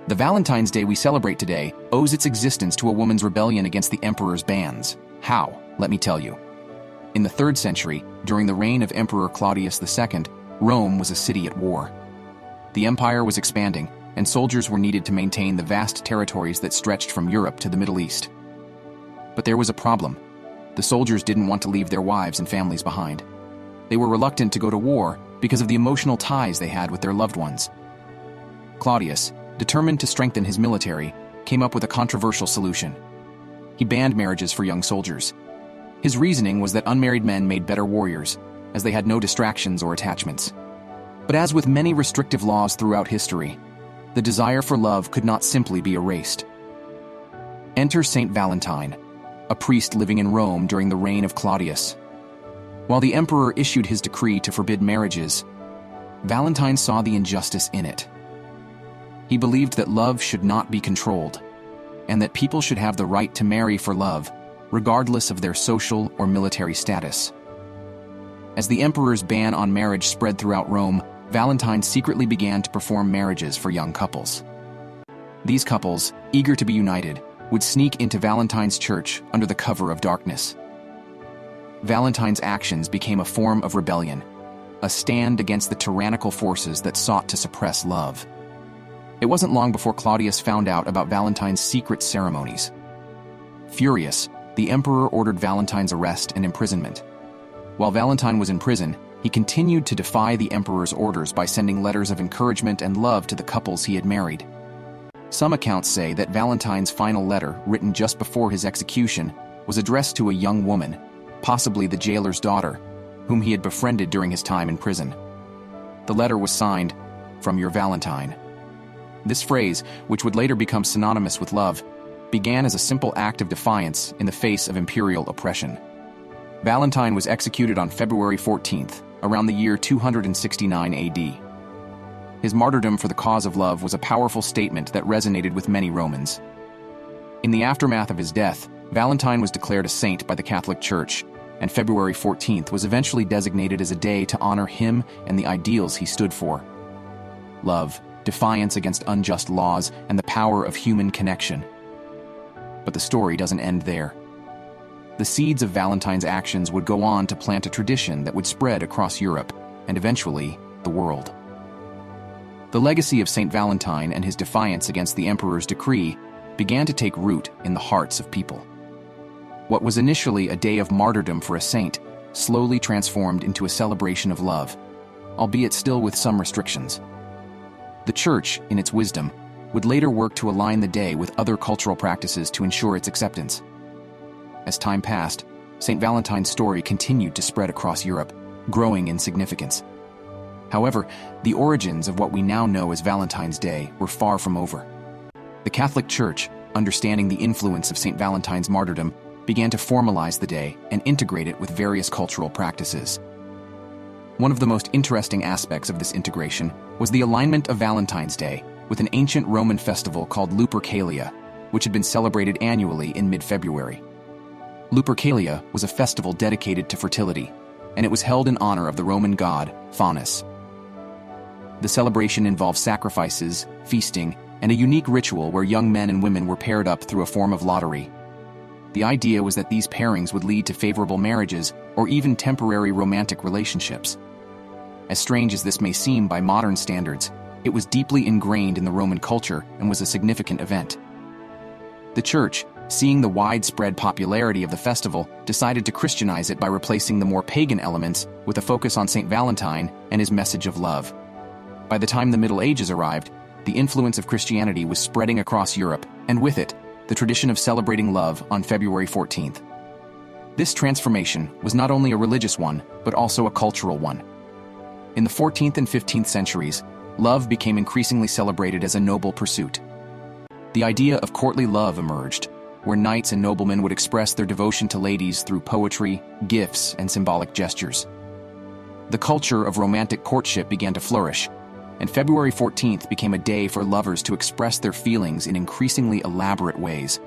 The Valentine's Day we celebrate today owes its existence to a woman's rebellion against the emperor's bans. How? Let me tell you. In the 3rd century, during the reign of Emperor Claudius II, Rome was a city at war. The empire was expanding, and soldiers were needed to maintain the vast territories that stretched from Europe to the Middle East. But there was a problem. The soldiers didn't want to leave their wives and families behind. They were reluctant to go to war because of the emotional ties they had with their loved ones. Claudius, determined to strengthen his military, came up with a controversial solution. He banned marriages for young soldiers. His reasoning was that unmarried men made better warriors, as they had no distractions or attachments. But as with many restrictive laws throughout history, the desire for love could not simply be erased. Enter Saint Valentine, a priest living in Rome during the reign of Claudius. While the emperor issued his decree to forbid marriages, Valentine saw the injustice in it. He believed that love should not be controlled, and that people should have the right to marry for love, regardless of their social or military status. As the emperor's ban on marriage spread throughout Rome, Valentine secretly began to perform marriages for young couples. These couples, eager to be united, would sneak into Valentine's church under the cover of darkness. Valentine's actions became a form of rebellion, a stand against the tyrannical forces that sought to suppress love. It wasn't long before Claudius found out about Valentine's secret ceremonies. Furious, the emperor ordered Valentine's arrest and imprisonment. While Valentine was in prison, he continued to defy the emperor's orders by sending letters of encouragement and love to the couples he had married. Some accounts say that Valentine's final letter, written just before his execution, was addressed to a young woman, possibly the jailer's daughter, whom he had befriended during his time in prison. The letter was signed, "From your Valentine." This phrase, which would later become synonymous with love, began as a simple act of defiance in the face of imperial oppression. Valentine was executed on February 14th, around the year 269 AD. His martyrdom for the cause of love was a powerful statement that resonated with many Romans. In the aftermath of his death, Valentine was declared a saint by the Catholic Church, and February 14th was eventually designated as a day to honor him and the ideals he stood for: love, defiance against unjust laws, and the power of human connection. But the story doesn't end there. The seeds of Valentine's actions would go on to plant a tradition that would spread across Europe and eventually the world. The legacy of Saint Valentine and his defiance against the emperor's decree began to take root in the hearts of people. What was initially a day of martyrdom for a saint slowly transformed into a celebration of love, albeit still with some restrictions. The Church, in its wisdom, would later work to align the day with other cultural practices to ensure its acceptance. As time passed, Saint Valentine's story continued to spread across Europe, growing in significance. However, the origins of what we now know as Valentine's Day were far from over. The Catholic Church, understanding the influence of Saint Valentine's martyrdom, began to formalize the day and integrate it with various cultural practices. One of the most interesting aspects of this integration was the alignment of Valentine's Day with an ancient Roman festival called Lupercalia, which had been celebrated annually in mid-February. Lupercalia was a festival dedicated to fertility, and it was held in honor of the Roman god Faunus. The celebration involved sacrifices, feasting, and a unique ritual where young men and women were paired up through a form of lottery. The idea was that these pairings would lead to favorable marriages or even temporary romantic relationships. As strange as this may seem by modern standards, it was deeply ingrained in the Roman culture and was a significant event. The Church, seeing the widespread popularity of the festival, decided to Christianize it by replacing the more pagan elements with a focus on Saint Valentine and his message of love. By the time the Middle Ages arrived, the influence of Christianity was spreading across Europe, and with it, the tradition of celebrating love on February 14th. This transformation was not only a religious one, but also a cultural one. In the 14th and 15th centuries, love became increasingly celebrated as a noble pursuit. The idea of courtly love emerged, where knights and noblemen would express their devotion to ladies through poetry, gifts, and symbolic gestures. The culture of romantic courtship began to flourish, and February 14th became a day for lovers to express their feelings in increasingly elaborate ways.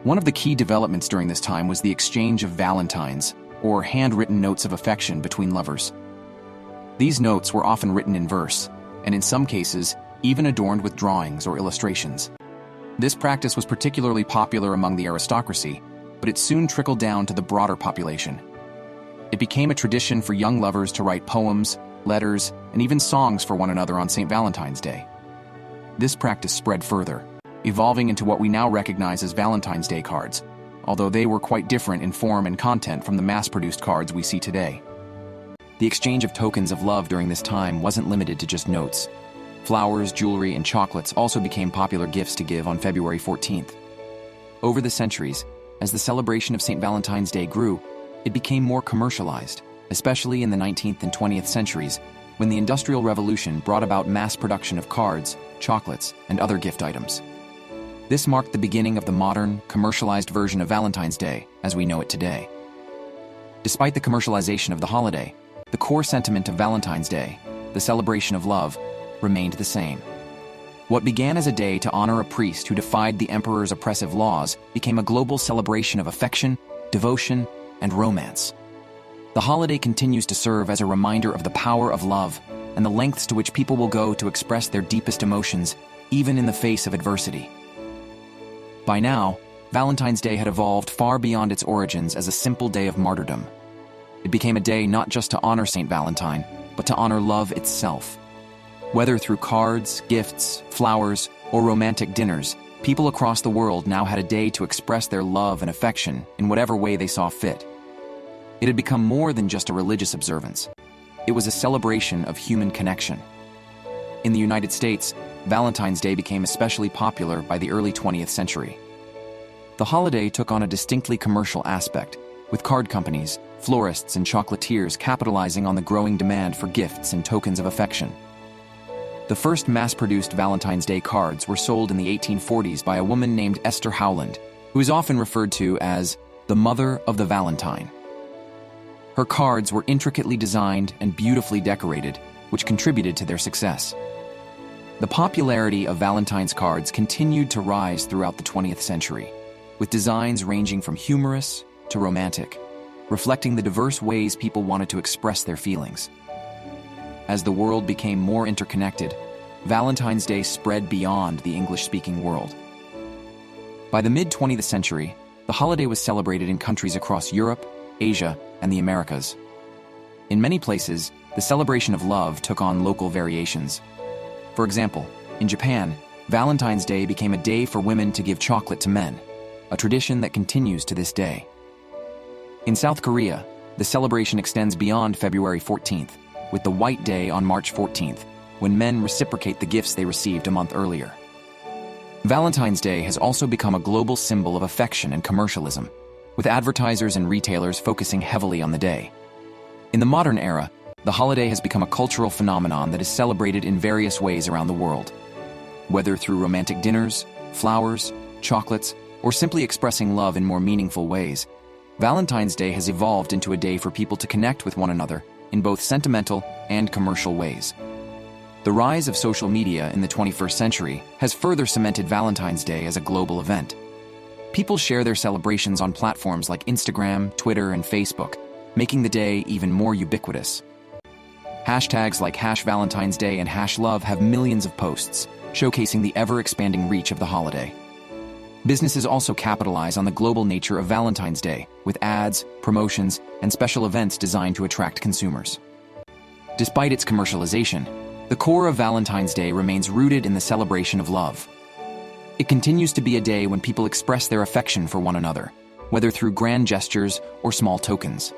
One of the key developments during this time was the exchange of valentines, or handwritten notes of affection between lovers. These notes were often written in verse, and in some cases, even adorned with drawings or illustrations. This practice was particularly popular among the aristocracy, but it soon trickled down to the broader population. It became a tradition for young lovers to write poems, letters, and even songs for one another on St. Valentine's Day. This practice spread further, evolving into what we now recognize as Valentine's Day cards, although they were quite different in form and content from the mass-produced cards we see today. The exchange of tokens of love during this time wasn't limited to just notes. Flowers, jewelry, and chocolates also became popular gifts to give on February 14th. Over the centuries, as the celebration of St. Valentine's Day grew, it became more commercialized, especially in the 19th and 20th centuries, when the Industrial Revolution brought about mass production of cards, chocolates, and other gift items. This marked the beginning of the modern, commercialized version of Valentine's Day as we know it today. Despite the commercialization of the holiday, the core sentiment of Valentine's Day, the celebration of love, remained the same. What began as a day to honor a priest who defied the emperor's oppressive laws became a global celebration of affection, devotion, and romance. The holiday continues to serve as a reminder of the power of love and the lengths to which people will go to express their deepest emotions, even in the face of adversity. By now, Valentine's Day had evolved far beyond its origins as a simple day of martyrdom. It became a day not just to honor St. Valentine, but to honor love itself. Whether through cards, gifts, flowers, or romantic dinners, people across the world now had a day to express their love and affection in whatever way they saw fit. It had become more than just a religious observance. It was a celebration of human connection. In the United States, Valentine's Day became especially popular by the early 20th century. The holiday took on a distinctly commercial aspect, with card companies, florists, and chocolatiers capitalizing on the growing demand for gifts and tokens of affection. The first mass-produced Valentine's Day cards were sold in the 1840s by a woman named Esther Howland, who is often referred to as the Mother of the Valentine. Her cards were intricately designed and beautifully decorated, which contributed to their success. The popularity of Valentine's cards continued to rise throughout the 20th century, with designs ranging from humorous to romantic, reflecting the diverse ways people wanted to express their feelings. As the world became more interconnected, Valentine's Day spread beyond the English-speaking world. By the mid-20th century, the holiday was celebrated in countries across Europe, Asia, and the Americas. In many places, the celebration of love took on local variations. For example, in Japan, Valentine's Day became a day for women to give chocolate to men, a tradition that continues to this day. In South Korea, the celebration extends beyond February 14th, with the White Day on March 14th, when men reciprocate the gifts they received a month earlier. Valentine's Day has also become a global symbol of affection and commercialism, with advertisers and retailers focusing heavily on the day. In the modern era, the holiday has become a cultural phenomenon that is celebrated in various ways around the world. Whether through romantic dinners, flowers, chocolates, or simply expressing love in more meaningful ways, Valentine's Day has evolved into a day for people to connect with one another in both sentimental and commercial ways. The rise of social media in the 21st century has further cemented Valentine's Day as a global event. People share their celebrations on platforms like Instagram, Twitter, and Facebook, making the day even more ubiquitous. Hashtags like #Valentine'sDay and #Love have millions of posts, showcasing the ever-expanding reach of the holiday. Businesses also capitalize on the global nature of Valentine's Day, with ads, promotions, and special events designed to attract consumers. Despite its commercialization, the core of Valentine's Day remains rooted in the celebration of love. It continues to be a day when people express their affection for one another, whether through grand gestures or small tokens.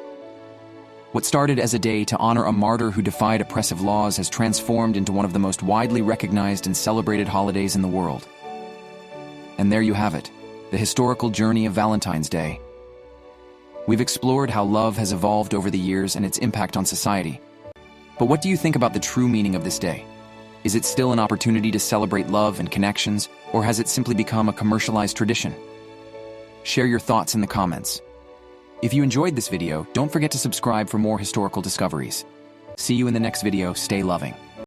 What started as a day to honor a martyr who defied oppressive laws has transformed into one of the most widely recognized and celebrated holidays in the world. And there you have it, the historical journey of Valentine's Day. We've explored how love has evolved over the years and its impact on society. But what do you think about the true meaning of this day? Is it still an opportunity to celebrate love and connections, or has it simply become a commercialized tradition? Share your thoughts in the comments. If you enjoyed this video, don't forget to subscribe for more historical discoveries. See you in the next video. Stay loving.